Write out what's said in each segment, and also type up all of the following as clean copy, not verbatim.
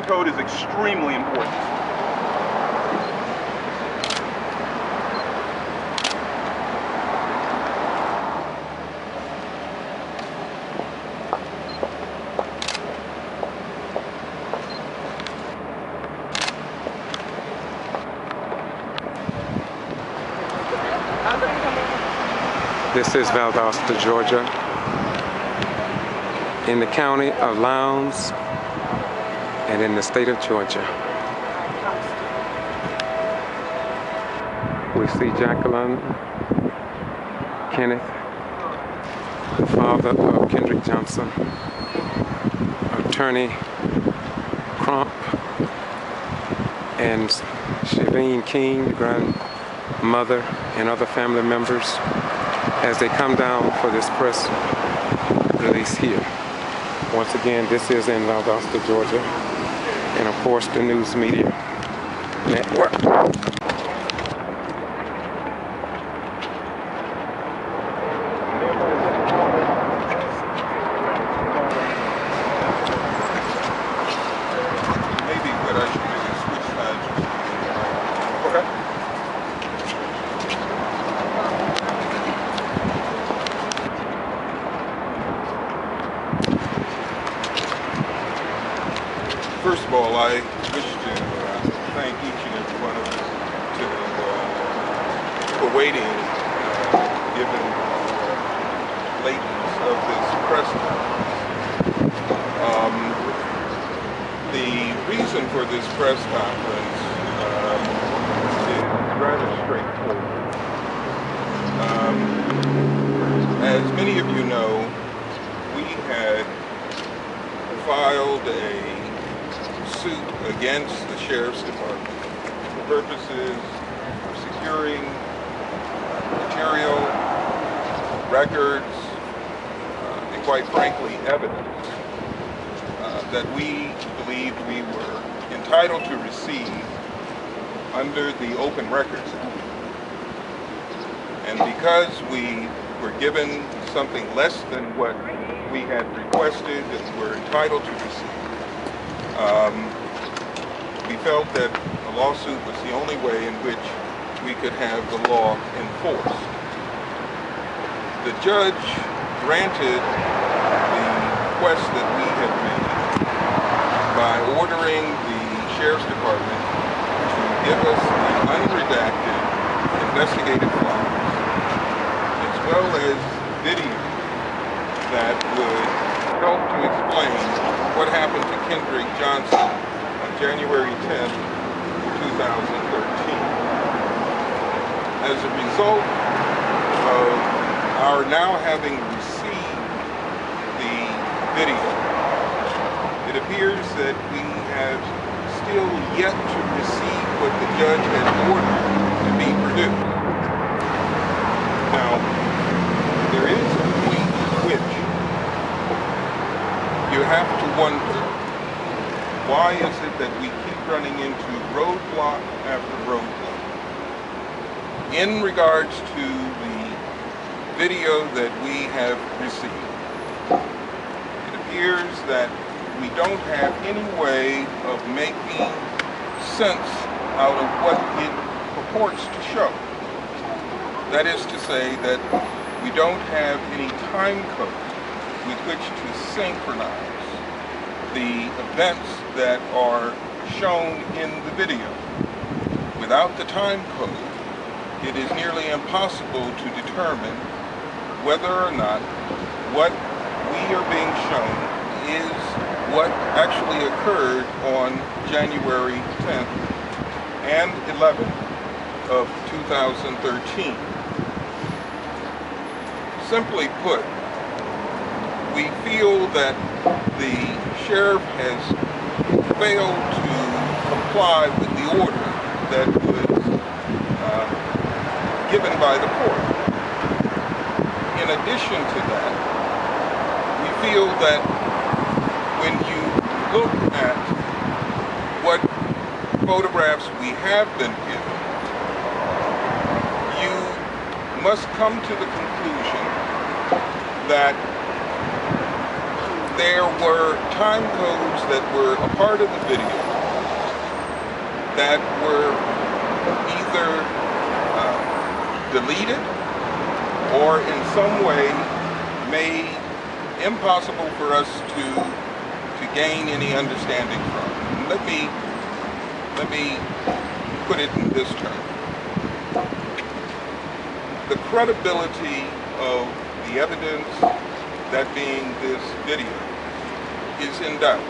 code is extremely important. This is Valdosta, Georgia, in the county of Lowndes and in the state of Georgia. We see Jacqueline, Kenneth, the father of Kendrick Johnson, Attorney Crump, and Shaveen King, the grandmother, and other family members, as they come down for this press release here. Once again, this is in Valdosta, Georgia, and of course the news media network. First of all, I wish to thank each and every one of us for waiting, given the lateness of this press conference. The reason for this press conference is rather straightforward. As many of you know, we had filed a suit against the Sheriff's Department for purposes of securing material, records, and quite frankly evidence that we believed we were entitled to receive under the Open Records Act. And because we were given something less than what we had requested and were entitled to receive, we felt that a lawsuit was the only way in which we could have the law enforced. The judge granted the request that we had made by ordering the Sheriff's Department to give us the unredacted investigative files, as well as video that would help to explain what happened to Kendrick Johnson on January 10th, 2013. As a result of our now having received the video, it appears that we have still yet to receive what the judge had ordered to be produced. Now, there is a point at which you have to wonder, why is it that we keep running into roadblock after roadblock in regards to the video that we have received? It appears that we don't have any way of making sense out of what it purports to show. That is to say that we don't have any time code with which to synchronize the events that are shown in the video. Without the time code, it is nearly impossible to determine whether or not what we are being shown is what actually occurred on January 10th and 11th of 2013. Simply put, we feel that the sheriff has failed to comply with the order that was given by the court. In addition to that, we feel that when you look at what photographs we have been given, you must come to the conclusion that there were time codes that were a part of the video that were either deleted or in some way made impossible for us to gain any understanding from. Let me put it in this term. The credibility of the evidence, that being this video, is in doubt.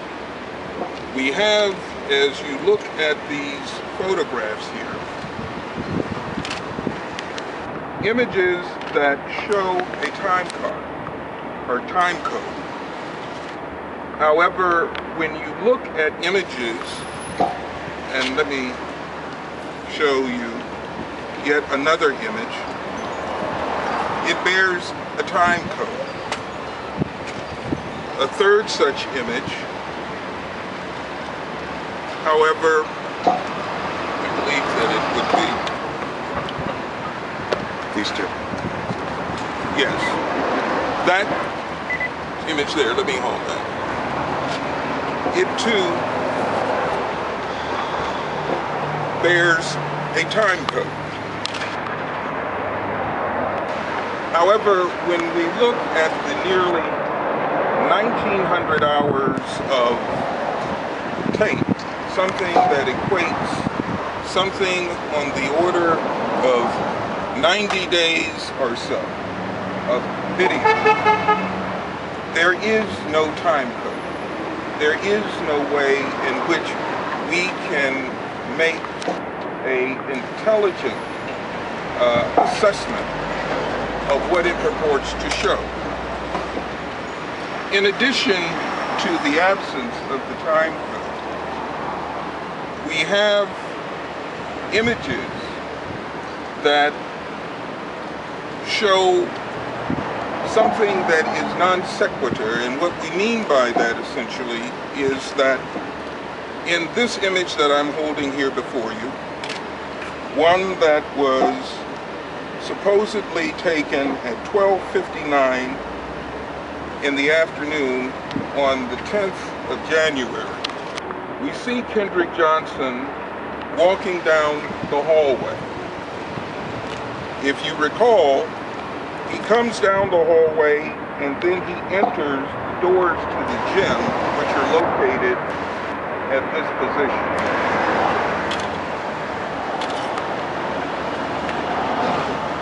We have, as you look at these photographs here, images that show a time card or time code. However, when you look at images, and let me show you yet another image, it bears a time code. A third such image, however, we believe that it would be these two. Yes. That image there, let me hold that. It too bears a time code. However, when we look at the nearly 1,900 hours of tape, something that equates something on the order of 90 days or so of video, there is no time code. There is no way in which we can make an intelligent assessment of what it purports to show. In addition to the absence of the time code, we have images that show something that is non sequitur, and what we mean by that essentially is that in this image that I'm holding here before you, one that was supposedly taken at 12:59 in the afternoon on the 10th of January, we see Kendrick Johnson walking down the hallway. If you recall, he comes down the hallway and then he enters the doors to the gym, which are located at this position.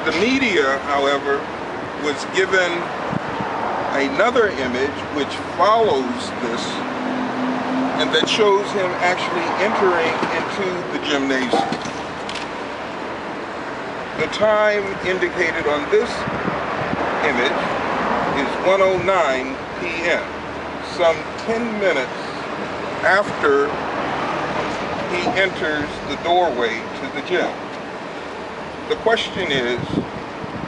The media, however, was given another image which follows this and that shows him actually entering into the gymnasium. The time indicated on this image is 1:09 p.m., some 10 minutes after he enters the doorway to the gym. The question is,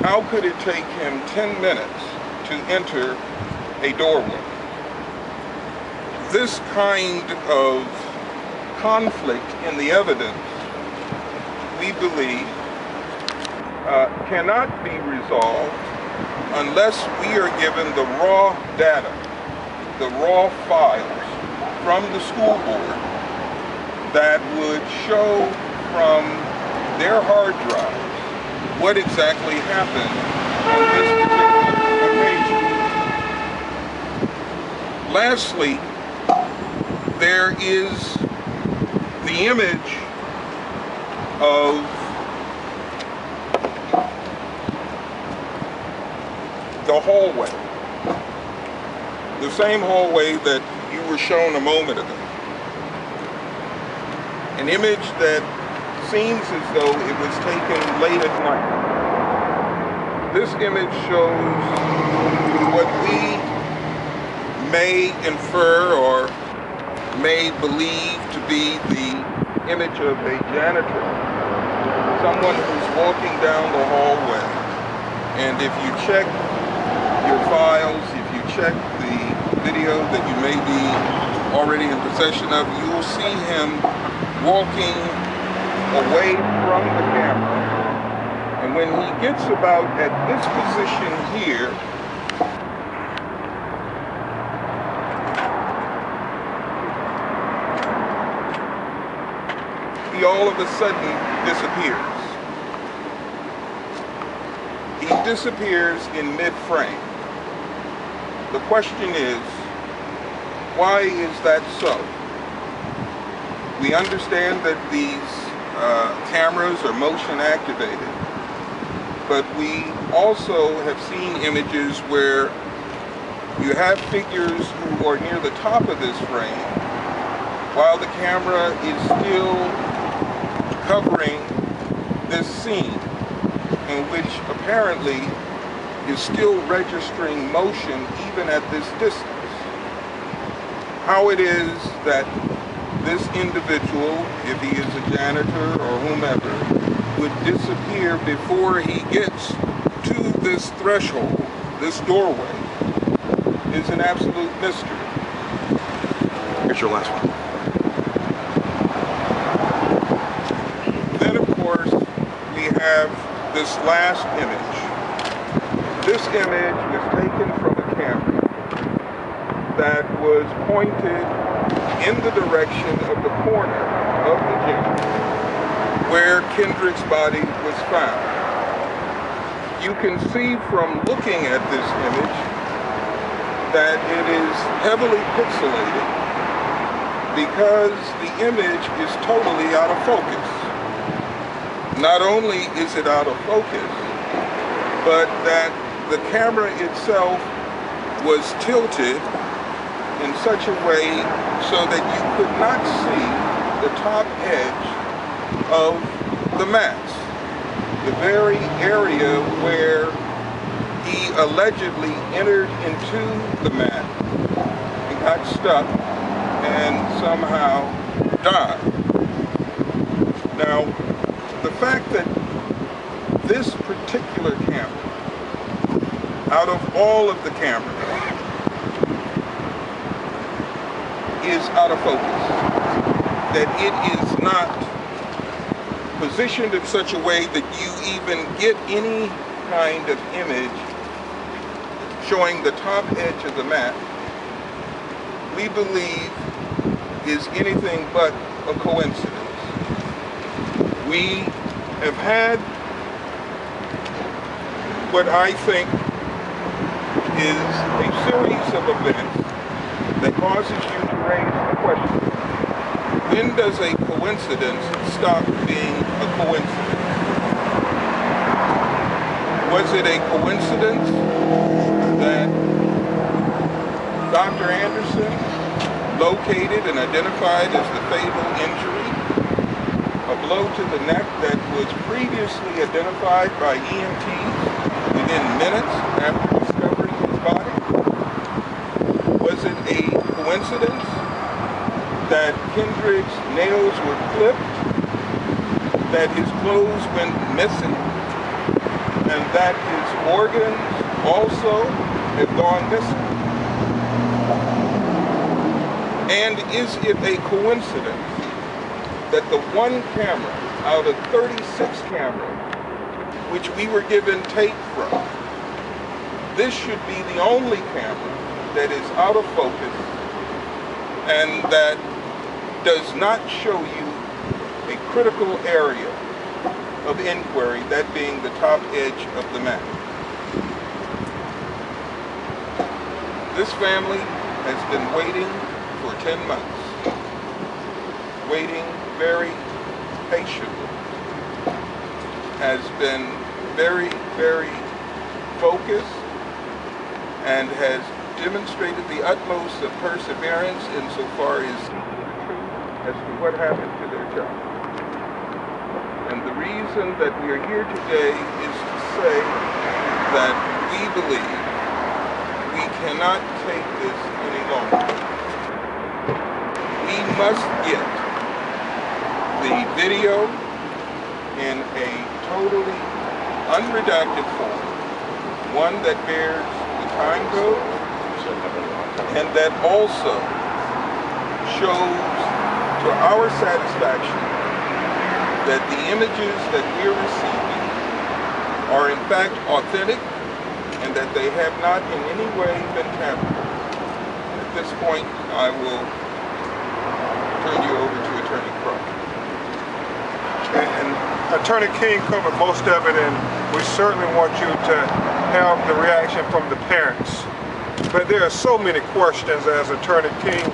how could it take him 10 minutes to enter a doorway? This kind of conflict in the evidence, we believe, cannot be resolved unless we are given the raw data, the raw files from the school board that would show from their hard drives what exactly happened on this particular occasion. Lastly, there is the image of the hallway, the same hallway that you were shown a moment ago. An image that seems as though it was taken late at night. This image shows what we may infer or may believe to be the image of a janitor, someone who's walking down the hallway. And if you check your files, if you check the video that you may be already in possession of, you will see him walking away from the camera. And when he gets about at this position here, he all of a sudden disappears. He disappears in mid-frame. The question is, why is that so? We understand that these cameras are motion activated, but we also have seen images where you have figures who are near the top of this frame while the camera is still covering this scene, in which apparently is still registering motion even at this distance. How it is that this individual, if he is a janitor or whomever, would disappear before he gets to this threshold, this doorway, is an absolute mystery. Here's your last one. Then, of course, we have this last image. This image was taken from a camera that was pointed in the direction of the corner of the gym where Kendrick's body was found. You can see from looking at this image that it is heavily pixelated because the image is totally out of focus. Not only is it out of focus, but that the camera itself was tilted in such a way so that you could not see the top edge of the mats, the very area where he allegedly entered into the mat and got stuck and somehow died. Now, the fact that this particular camera, out of all of the cameras, is out of focus, that it is not positioned in such a way that you even get any kind of image showing the top edge of the mat, we believe is anything but a coincidence. We have had what I think is a series of events that causes you to raise the question, when does a coincidence stop being a coincidence? Was it a coincidence that Dr. Anderson located and identified as the fatal injury, a blow to the neck that was previously identified by EMTs within minutes after discovering his body? Was it a coincidence that Kendrick's nails were clipped, that his clothes went missing, and that his organs also have gone missing? And is it a coincidence that the one camera out of 36 cameras which we were given tape from, this should be the only camera that is out of focus and that does not show you a critical area of inquiry, that being the top edge of the mat? This family has been waiting for 10 months, waiting very patiently, has been very, very focused, and has demonstrated the utmost of perseverance insofar as seeking the truth as to what happened to their child. And the reason that we are here today is to say that we believe we cannot take this any longer. We must get the video in a totally unredacted form, one that bears the time code and that also shows to our satisfaction that the images that we're receiving are in fact authentic and that they have not in any way been tampered. At this point, I will turn you over to Attorney Crow. And Attorney King covered most of it, and we certainly want you to have the reaction from the parents. But there are so many questions, as Attorney King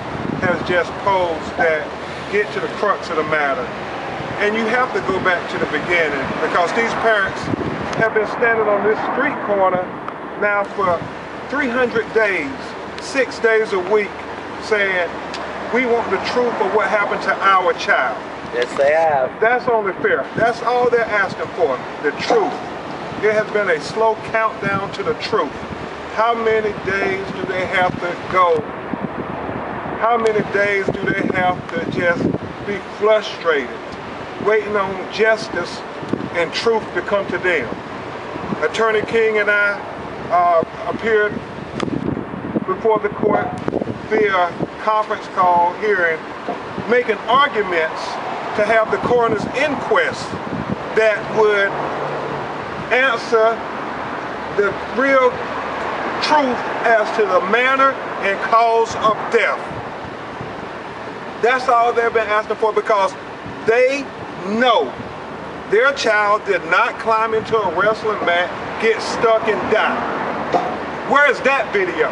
has just posed, that get to the crux of the matter. And you have to go back to the beginning, because these parents have been standing on this street corner now for 300 days, 6 days a week, saying, we want the truth of what happened to our child. Yes, they have. That's only fair. That's all they're asking for, the truth. It has been a slow countdown to the truth. How many days do they have to go? How many days do they have to just be frustrated, waiting on justice and truth to come to them? Attorney King and I appeared before the court via conference call hearing, making arguments to have the coroner's inquest that would answer the real truth as to the manner and cause of death. That's all they've been asking for, because they know their child did not climb into a wrestling mat, get stuck and die. Where is that video?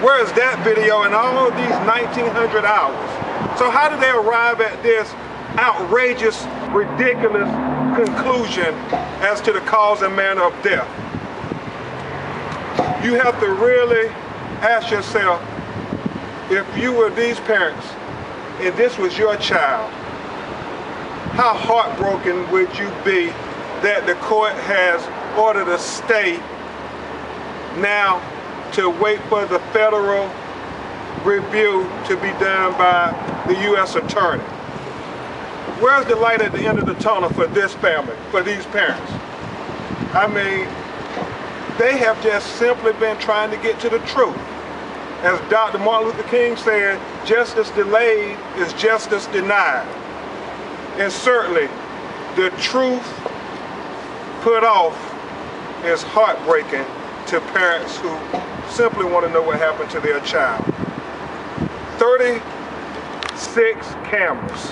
Where is that video in all of these 1900 hours? So how did they arrive at this outrageous, ridiculous conclusion as to the cause and manner of death? You have to really ask yourself, if you were these parents and this was your child, how heartbroken would you be that the court has ordered a stay now to wait for the federal review to be done by the U.S. Attorney? Where's the light at the end of the tunnel for this family, for these parents? I mean, they have just simply been trying to get to the truth. As Dr. Martin Luther King said, justice delayed is justice denied. And certainly, the truth put off is heartbreaking to parents who simply want to know what happened to their child. 36 cameras.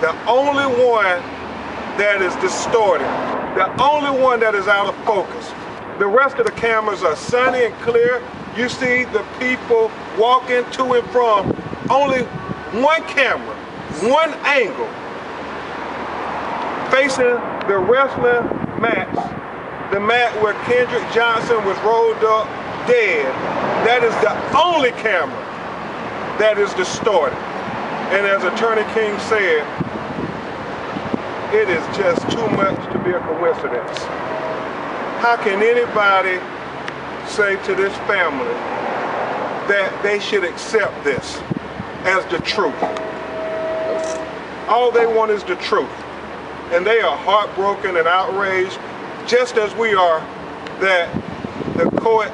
The only one that is distorted, the only one that is out of focus. The rest of the cameras are sunny and clear. You see the people walking to and from. Only one camera, one angle, facing the wrestling mats, the mat where Kendrick Johnson was rolled up dead. That is the only camera that is distorted. And as Attorney King said, it is just too much to be a coincidence. How can anybody say to this family that they should accept this as the truth? All they want is the truth. And they are heartbroken and outraged, just as we are, that the court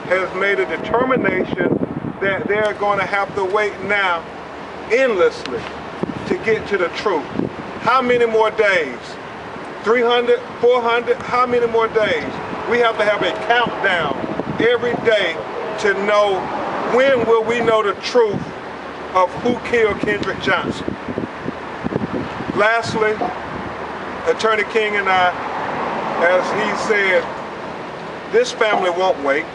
has made a determination that they're going to have to wait now endlessly to get to the truth. How many more days? 300, 400, how many more days? We have to have a countdown every day to know when will we know the truth of who killed Kendrick Johnson. Lastly, Attorney King and I, as he said, this family won't wait.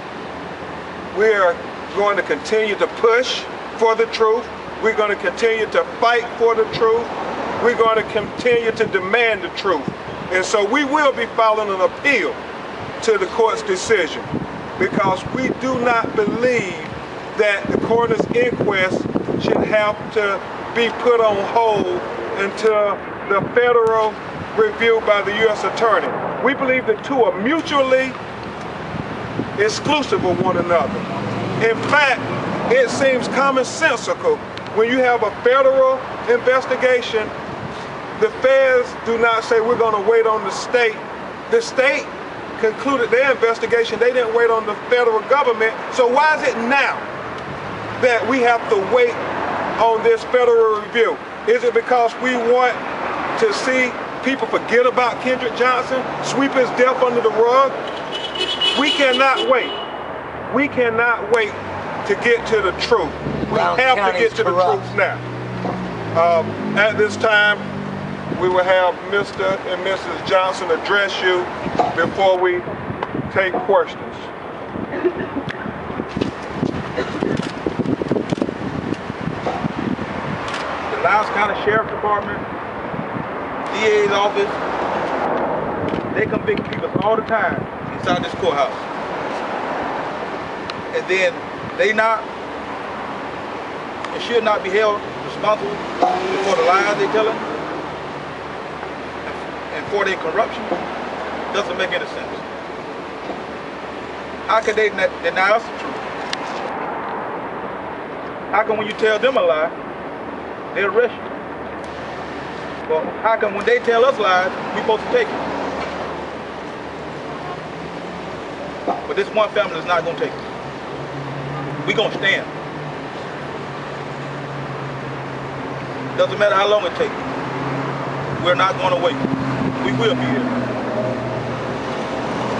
We are going to continue to push for the truth. We're going to continue to fight for the truth. We're going to continue to demand the truth. And so we will be filing an appeal to the court's decision, because we do not believe that the coroner's inquest should have to be put on hold until the federal review by the U.S. Attorney. We believe the two are mutually exclusive of one another. In fact, it seems commonsensical when you have a federal investigation. The feds do not say we're going to wait on the state. The state concluded their investigation. They didn't wait on the federal government. So why is it now that we have to wait on this federal review? Is it because we want to see people forget about Kendrick Johnson, sweep his death under the rug? We cannot wait. We cannot wait to get to the truth. We have to get to the truth now. At this time, we will have Mr. and Mrs. Johnson address you before we take questions. The Lowndes County Sheriff's Department, DA's office, they convict people all the time inside this courthouse. And then they not and should not be held responsible for the lies they telling and for their corruption. Doesn't make any sense. How can they deny us the truth? How come when you tell them a lie, they arrest you? Well, how come when they tell us lies, we supposed to take it? But this one family is not going to take it. We're going to stand. Doesn't matter how long it takes. We're not going to wait. We will be here.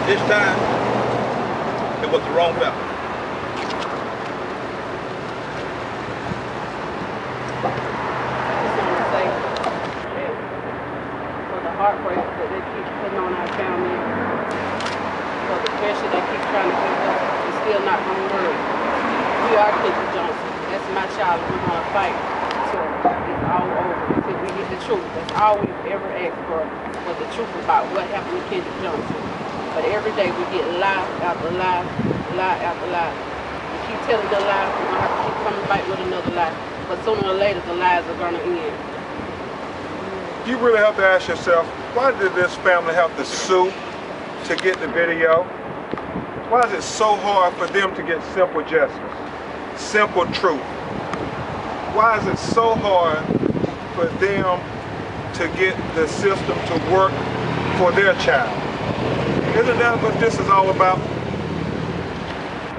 This time, it was the wrong family. Heartbreak that they keep putting on our family, for the pressure they keep trying to give us, it's still not going to work. We are Kendrick Johnson. That's my child. We're going to fight till it's all over, until we get the truth. That's all we've ever asked for, was the truth about what happened to Kendrick Johnson. But every day we get lie after lie, lie after lie. We keep telling the lie, we're going to have to keep coming back with another lie. But sooner or later, the lies are going to end. You really have to ask yourself, why did this family have to sue to get the video? Why is it so hard for them to get simple justice, simple truth? Why is it so hard for them to get the system to work for their child? Isn't that what this is all about?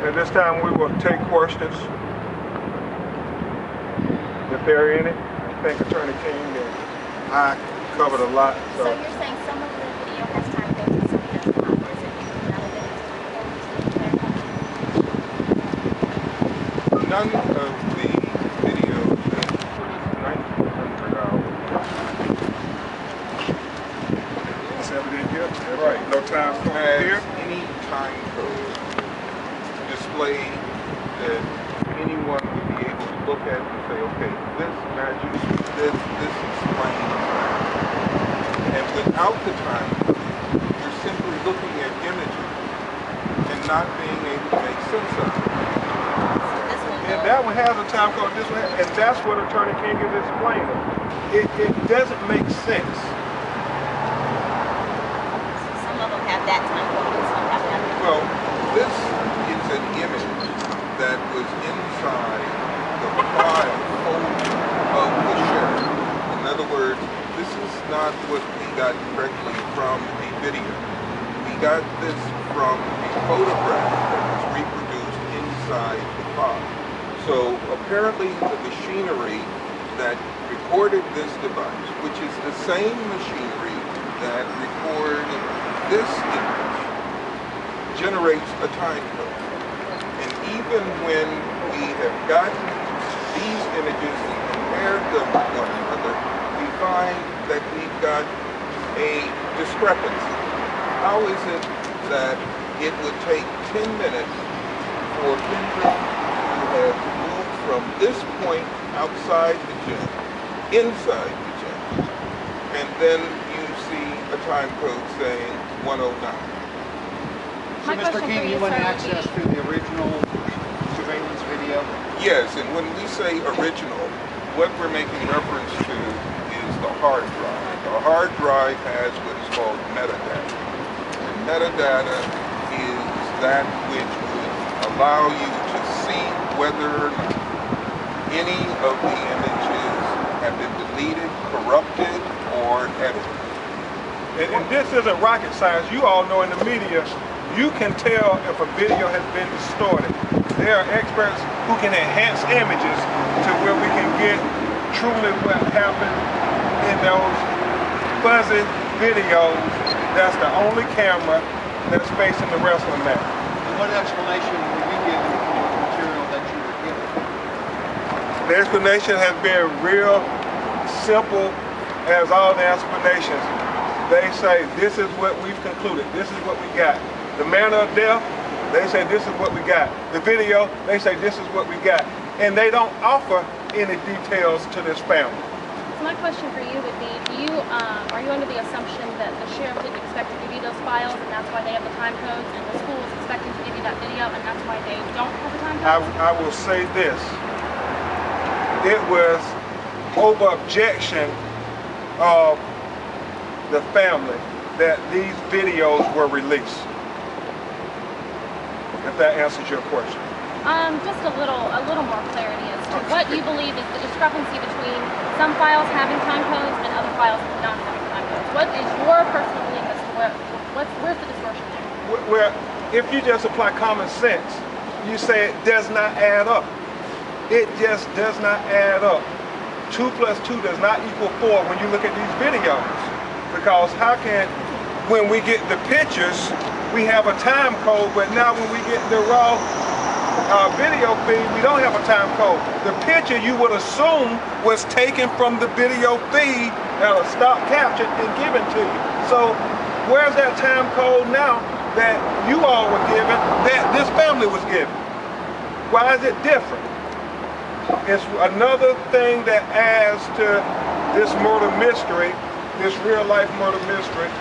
At this time we will take questions, if there are any. I think Attorney King and I covered a lot. So you're saying some of the video has time codes and some does not, or is it None of the videos is 1900 hours. It's evident here. Right. No time code Has here. any time code displayed that anyone would be able to look at and say, okay, this matches this explains that. And without the time code, you're simply looking at images and not being able to make sense of it. And that one has a time code, this one has, and that's what Attorney King is explaining. It doesn't make sense. some of them have that time code and some have that. Well, this is an image that was inside the file folder of the sheriff. In other words, this is not what we got directly from the video. We got this from a photograph that was reproduced inside the file. So apparently the machinery that recorded this device, which is the same machinery that recorded this image, generates a time code. And even when we have gotten these images and compared them with one another, we find that we've got a discrepancy. How is it that it would take 10 minutes for Kendrick to have moved from this point outside the gym, inside the gym, and then you see a time code saying 109? So, Mr. King, you want access to the original surveillance video? Yes, and when we say original, what we're making reference to is the hard drive. The hard drive has what is called metadata. And metadata is that which would allow you to see whether or not any of the images have been deleted, corrupted, or edited. And this isn't rocket science. You all know in the media, you can tell if a video has been distorted. There are experts who can enhance images to where we can get truly what happened in those fuzzy videos. That's the only camera that's facing the wrestling match. And what explanation were you given for the material that you were given? The explanation has been real simple has all the explanations. They say, this is what we've concluded, this is what we got. The manner of death, they say this is what we got. The video, they say this is what we got. And they don't offer any details to this family. So my question for you would be, are you under the assumption that the sheriff didn't expect to give you those files and that's why they have the time codes, and the school is expecting to give you that video and that's why they don't have the time codes? I will say this. It was over objection of the family that these videos were released. If that answers your question. Just a little more clarity as to what you believe is the discrepancy between some files having time codes and other files not having time codes. What is your personal belief as to where's the distortion there? Well, if you just apply common sense, you say it does not add up. It just does not add up. 2 plus 2 does not equal 4 when you look at these videos. Because how can, when we get the pictures, we have a time code, but now when we get the raw video feed, we don't have a time code. The picture you would assume was taken from the video feed, stop captured and given to you. So where's that time code now that you all were given, that this family was given? Why is it different? It's another thing that adds to this murder mystery, this real life murder mystery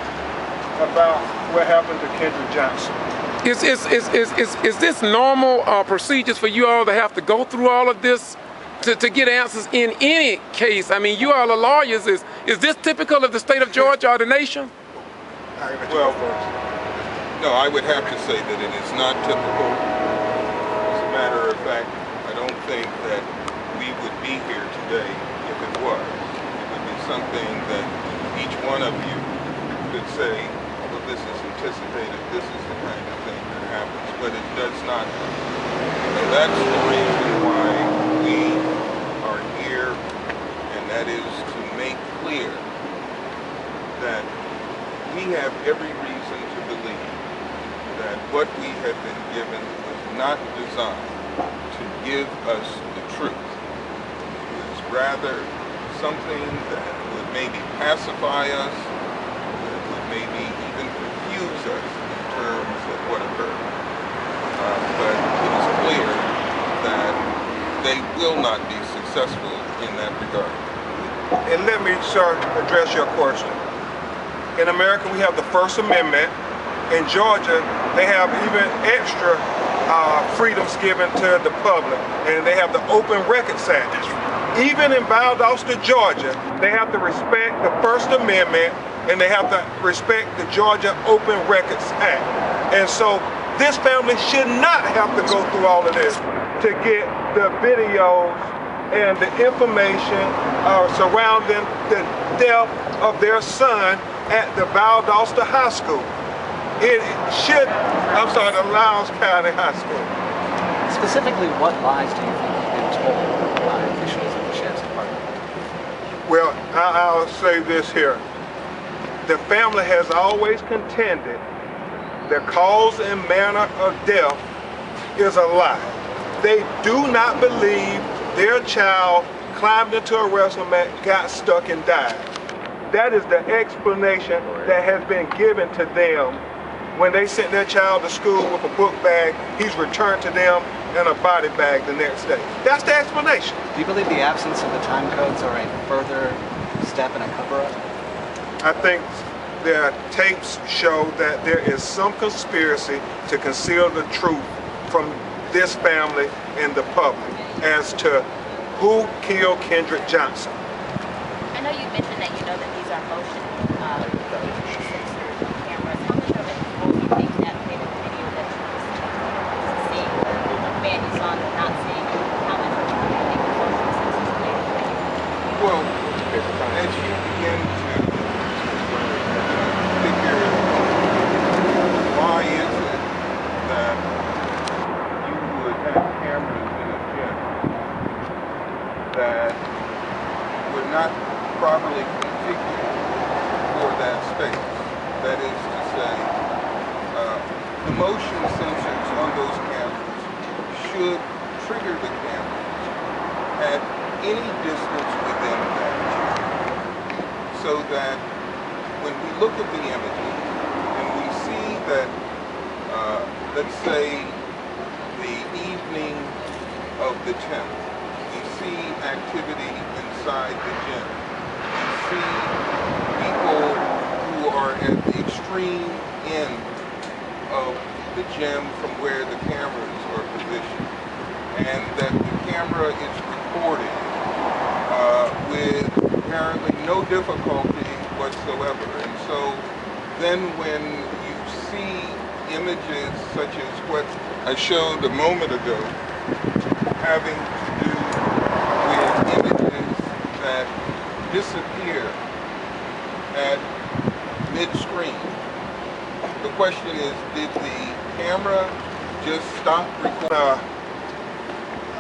about what happened to Kendrick Johnson. Is this normal procedures for you all to have to go through all of this to get answers in any case? I mean, you all are lawyers. Is this typical of the state of Georgia or the nation? Well, no, I would have to say that it is not typical. As a matter of fact, I don't think that we would be here today if it was. It would be something that each one of you could say, well, this is anticipated, this is the kind of thing that happens, but it does not happen. And that's the reason why we are here, and that is to make clear that we have every reason to believe that what we have been given was not designed to give us the truth. It was rather something that would maybe pacify us, that would maybe even confuse us in terms of what occurred. But it is clear that they will not be successful in that regard. And let me, sir, address your question. In America, we have the First Amendment. In Georgia, they have even extra freedoms given to the public, and they have the Open Records Act. Even in Valdosta, Georgia, they have to respect the First Amendment, and they have to respect the Georgia Open Records Act. And so this family should not have to go through all of this to get the videos and the information surrounding the death of their son at the Valdosta High School. It should, I'm sorry, the Lowndes County High School. Specifically, what lies do you think you've been told by officials of the Sheriff's Department? Well, I'll say this here. The family has always contended the cause and manner of death is a lie. They do not believe their child climbed into a wrestling mat, got stuck, and died. That is the explanation that has been given to them when they sent their child to school with a book bag. He's returned to them in a body bag the next day. That's the explanation. Do you believe the absence of the time codes are a further step in a cover-up? I think their tapes show that there is some conspiracy to conceal the truth from this family and the public as to who killed Kendrick Johnson. I know you mentioned that you know that these are motion cameras. How much of it will you think that maybe the video that you see, the man you saw and not seeing, how much of it do you think is motion sensors related? Well, as you begin to figure why is it that you would have cameras in a gym that were not properly configured for that space. That is to say, the motion sensors on those cameras should trigger the cameras at any distance within that gym. so that when we look at the images and we see that, let's say, the evening of the 10th, we see activity inside the gym. We see people who are at the extreme end of the gym from where the cameras are positioned, and that the camera is recording with apparently no difficulty whatsoever. And so then when you see images such as what I showed a moment ago, having to do with images that disappear at mid-screen, the question is, did the camera just stop recording?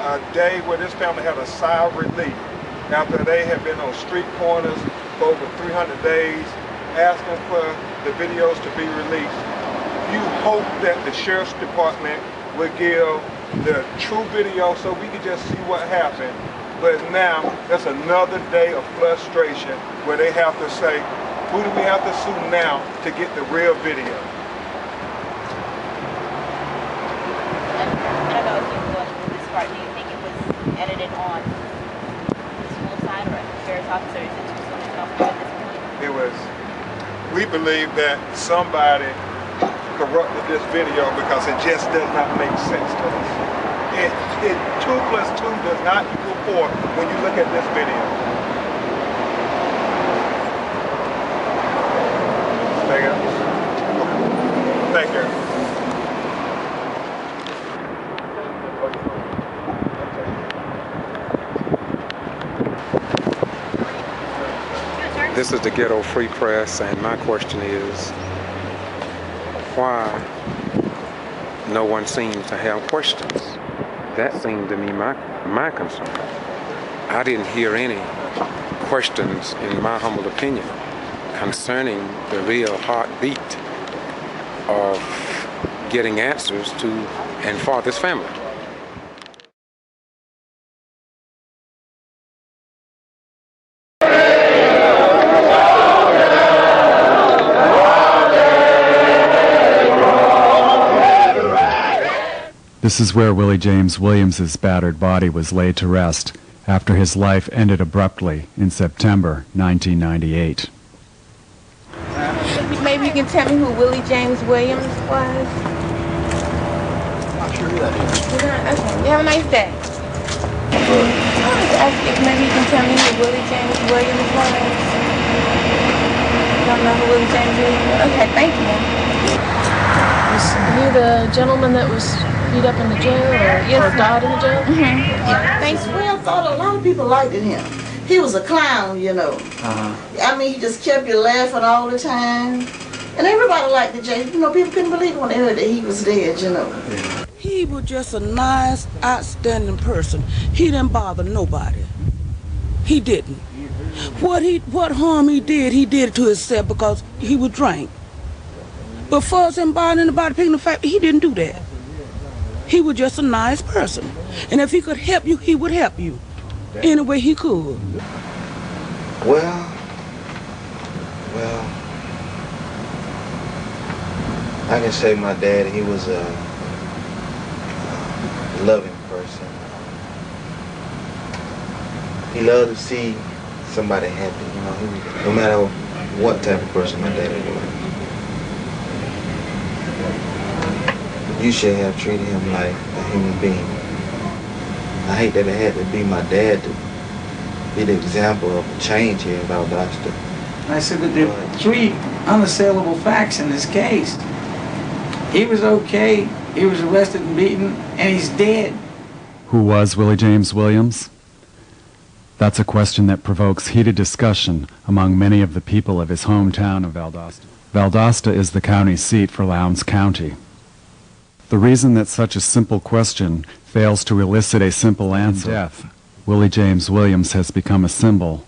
A day where this family had a sigh of relief after they had been on street corners for over 300 days asking for the videos to be released. You hope that the sheriff's department would give the true video so we could just see what happened. But now that's another day of frustration where they have to say, who do we have to sue now to get the real video? I don't know if you go into this part. Do you think it was edited on the school side or at the sheriff's office, or is it too soon to know at this point? It was, we believe that somebody corrupted this video because it just does not make sense to us. 2 plus 2 does not equal 4 when you look at this video. Thank you. Thank you. This is the Ghetto Free Press, and my question is, why no one seems to have questions? That seemed to me my concern. I didn't hear any questions, in my humble opinion, concerning the real heartbeat of getting answers to and for this family. This is where Willie James Williams's battered body was laid to rest after his life ended abruptly in September 1998. Maybe you can tell me who Willie James Williams was? I'm sure who that is. Okay, you have a nice day. I wanted to ask if maybe you can tell me who Willie James Williams was. You don't know who Willie James Williams was? Okay, thank you. Was he the gentleman that was beat up in the jail or died in the jail? Yeah. Thanks. Well, thought a lot of people liked him. He was a clown, you know. I mean, he just kept you laughing all the time. And everybody liked the Jay. You know, people couldn't believe it when they heard that he was dead, you know. Yeah. He was just a nice, outstanding person. He didn't bother nobody. He didn't. What harm he did it to himself because he was drank. But for us him bothering anybody, picking the fact, he didn't do that. He was just a nice person. And if he could help you, he would help you any way he could. Well, I can say my dad, he was a loving person. He loved to see somebody happy, you know, no matter what type of person my daddy was. You should have treated him like a human being. I hate that it had to be my dad to be the example of a change here in Valdosta. I said that there are 3 unassailable facts in this case. He was okay, he was arrested and beaten, and he's dead. Who was Willie James Williams? That's a question that provokes heated discussion among many of the people of his hometown of Valdosta. Valdosta is the county seat for Lowndes County. The reason that such a simple question fails to elicit a simple answer, death, Willie James Williams has become a symbol,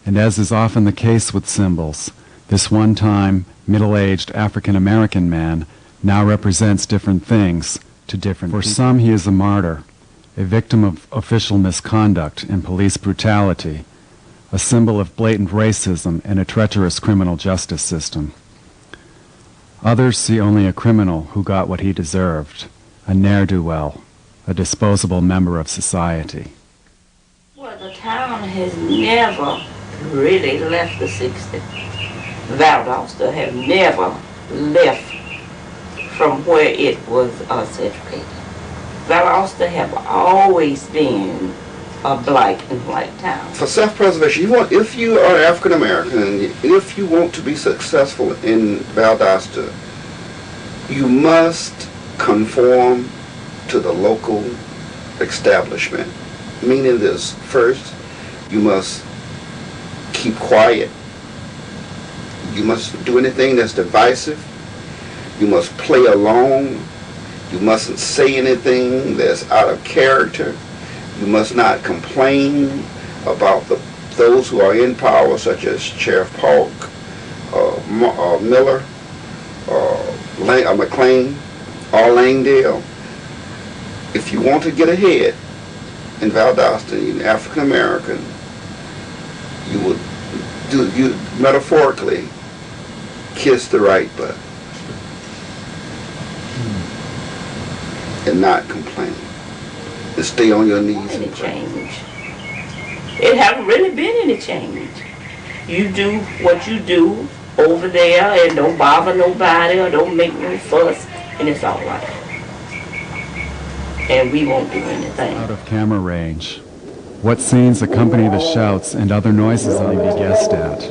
and as is often the case with symbols, this one-time, middle-aged African-American man now represents different things to different people. For some, he is a martyr, a victim of official misconduct and police brutality, a symbol of blatant racism and a treacherous criminal justice system. Others see only a criminal who got what he deserved, a ne'er-do-well, a disposable member of society. Well, the town has never really left the 60s. Valdosta have never left from where it was segregated. Valdosta have always been a black and white town. For self-preservation, if you are African American, if you want to be successful in Valdosta, you must conform to the local establishment. Meaning this: first, you must keep quiet. You must do anything that's divisive. You must play along. You mustn't say anything that's out of character. You must not complain about those who are in power, such as Sheriff Polk, Miller, McLean, or Langdale. If you want to get ahead in Valdosta, you're African American, you metaphorically kiss the right butt and not complain. And stay on your knees and pray. It haven't really been any change. You do what you do over there and don't bother nobody or don't make no fuss, and it's all right. And we won't do anything. Out of camera range. What scenes accompany the shouts and other noises that may be guessed at?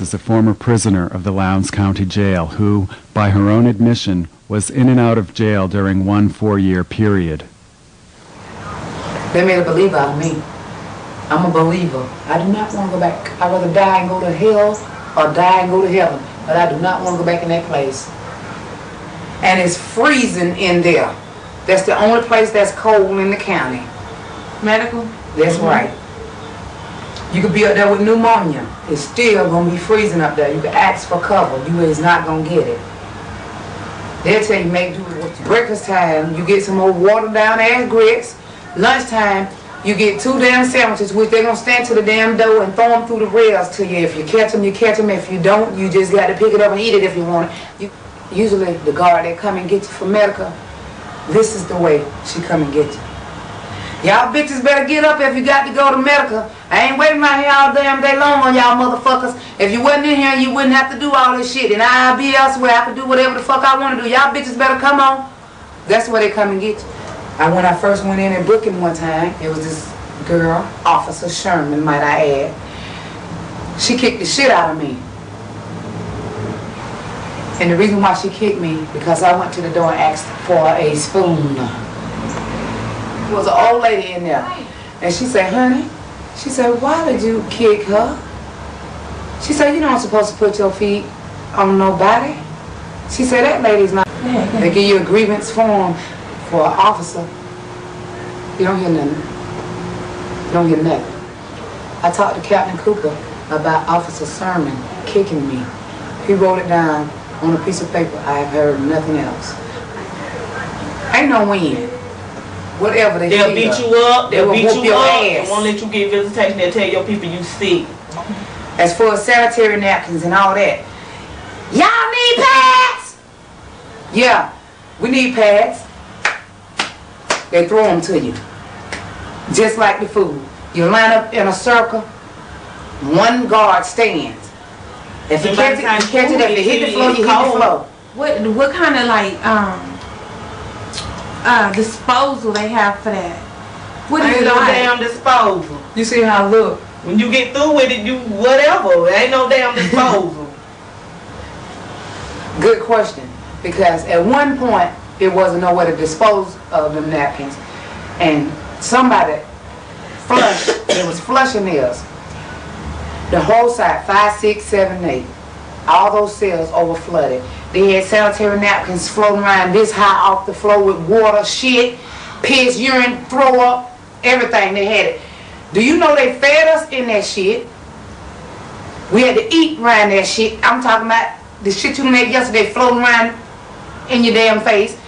Is a former prisoner of the Lowndes County Jail who, by her own admission, was in and out of jail during one 4-year period. They made a believer out of me. I'm a believer. I do not want to go back. I'd rather die and go to hell or die and go to heaven, but I do not want to go back in that place. And it's freezing in there. That's the only place that's cold in the county. Medical? That's right. You could be up there with pneumonia. It's still going to be freezing up there. You can ask for cover. You is not going to get it. They'll tell you make do with breakfast time. You get some old watered down ass grits. Lunchtime, you get 2 damn sandwiches, which they're going to stand to the damn door and throw them through the rails to you. If you catch them, you catch them. If you don't, you just got to pick it up and eat it if you want it. Usually the guard that come and get you for medical, this is the way she come and get you. Y'all bitches better get up if you got to go to medical. I ain't waiting out here all damn day long on y'all motherfuckers. If you wasn't in here, you wouldn't have to do all this shit. And I'll be elsewhere. I can do whatever the fuck I want to do. Y'all bitches better come on. That's where they come and get you. When I first went in and booking one time, it was this girl, Officer Sherman, might I add. She kicked the shit out of me. And the reason why she kicked me, because I went to the door and asked for a spoon. There was an old lady in there. And she said, honey, she said, why did you kick her? She said, you're not supposed to put your feet on nobody. She said, that lady's not. They give you a grievance form for an officer. You don't hear nothing. You don't hear nothing. I talked to Captain Cooper about Officer Sermon kicking me. He wrote it down on a piece of paper. I have heard nothing else. Ain't no win. Whatever they'll beat you up, they'll beat you up, ass. They won't let you get visitation, they'll tell your people you sick. As for sanitary napkins and all that, y'all need pads? Yeah, we need pads. They throw them to you. Just like the food. You line up in a circle, one guard stands. If you catch it, if you hit the floor, you hit the floor. What kind of like disposal they have for that? What is ain't it no like? damn disposal. You see how I look? When you get through with it, you whatever. Ain't no damn disposal. Good question. Because at one point, it wasn't nowhere to dispose of them napkins. And somebody flushed, it was flushing theirs. The whole side, 5, 6, 7, 8. All those cells over flooded. They had sanitary napkins floating around this high off the floor with water, shit, piss, urine, throw up, everything. They had it. Do you know they fed us in that shit? We had to eat around that shit. I'm talking about the shit you made yesterday floating around in your damn face.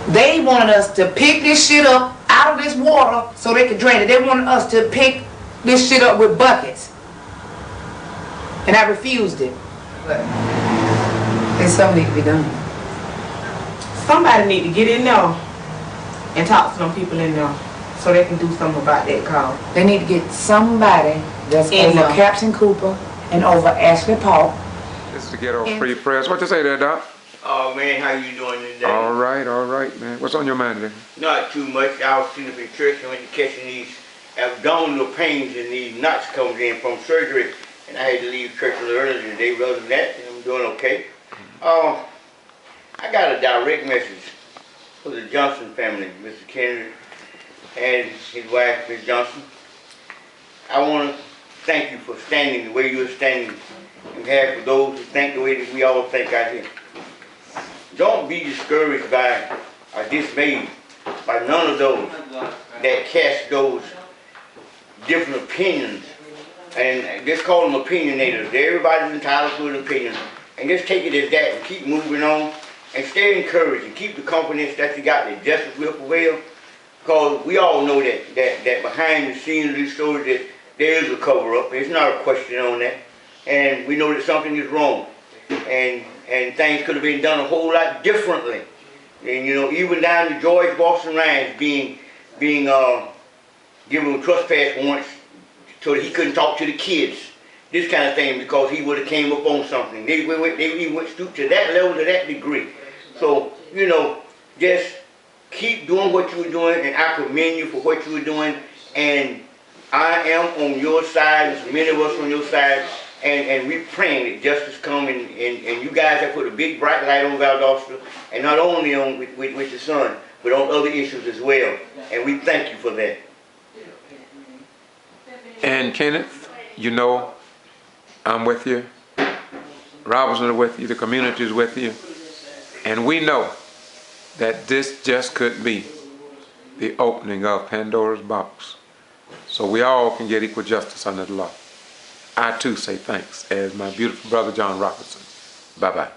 They wanted us to pick this shit up out of this water so they could drain it. They wanted us to pick this shit up with buckets. And I refused it. But there's something need to be done. Somebody need to get in there and talk to some people in there so they can do something about that call. They need to get somebody that's over Captain Cooper and over Ashley Paul. This is the Ghetto Free Press. What you say there, Doc? Oh man, how you doing today? All right, man. What's on your mind today? Not too much. I was sitting up in church and went to catching these abdominal pains and these knots coming in from surgery, and I had to leave church a little earlier today. Rather than that, I'm doing okay. I got a direct message for the Johnson family, Mr. Kendrick and his wife, Ms. Johnson. I want to thank you for standing the way you're standing in behalf of those who think the way that we all think out here. Don't be discouraged by or dismayed by none of those that cast those different opinions, and just call them opinionators. Everybody's entitled to an opinion, and just take it as that and keep moving on and stay encouraged and keep the confidence that you got that justice will prevail, because we all know that behind the scenes of this story that there is a cover-up. There's not a question on that, and we know that something is wrong, and things could have been done a whole lot differently. And you know, even down to George Boston Ryan's being given a trespass warrants so that he couldn't talk to the kids. This kind of thing, because he would have came up on something. They went stooped to that level, to that degree. So, you know, just keep doing what you were doing, and I commend you for what you were doing. And I am on your side, and so many of us on your side, and we're praying that justice come, and you guys have put a big bright light on Valdosta, and not only on with the sun, but on other issues as well. And we thank you for that. And Kenneth, you know, I'm with you. Robinson is with you. The community is with you. And we know that this just could be the opening of Pandora's box. So we all can get equal justice under the law. I too say thanks as my beautiful brother John Robinson. Bye-bye.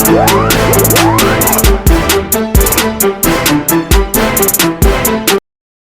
Yeah.